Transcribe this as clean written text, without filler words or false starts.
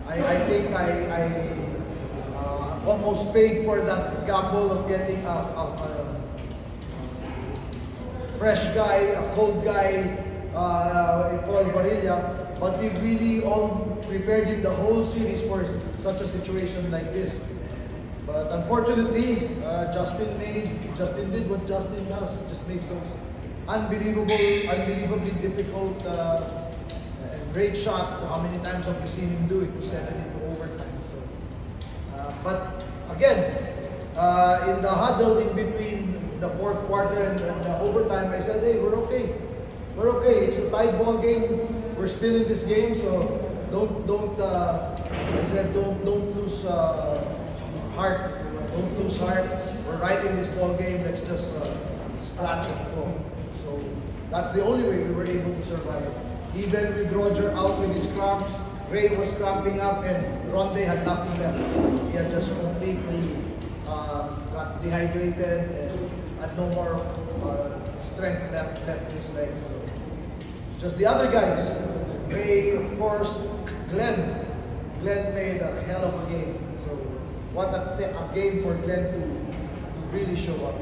I think I almost paid for that gamble of getting a fresh guy, a cold guy, Paul Barilla, but we really all prepared him the whole series for such a situation like this. But unfortunately, Justin did what Justin does, just makes those unbelievably difficult and great shot. How many times have we seen him do it to send it into overtime? So, but again, in the huddle in between the fourth quarter and the overtime, I said, hey, we're okay. We're okay. It's a tied ball game. We're still in this game, so don't lose heart. Don't lose heart. We're right in this ball game. Let's just scratch and go. So that's the only way we were able to survive. Even with Roger out with his cramps, Ray was cramping up, and Ronde had nothing left. He had just completely got dehydrated and had no more strength left in his legs. So just the other guys. Ray, of course, Glenn made a hell of a game. So what a game for Glenn to really show up.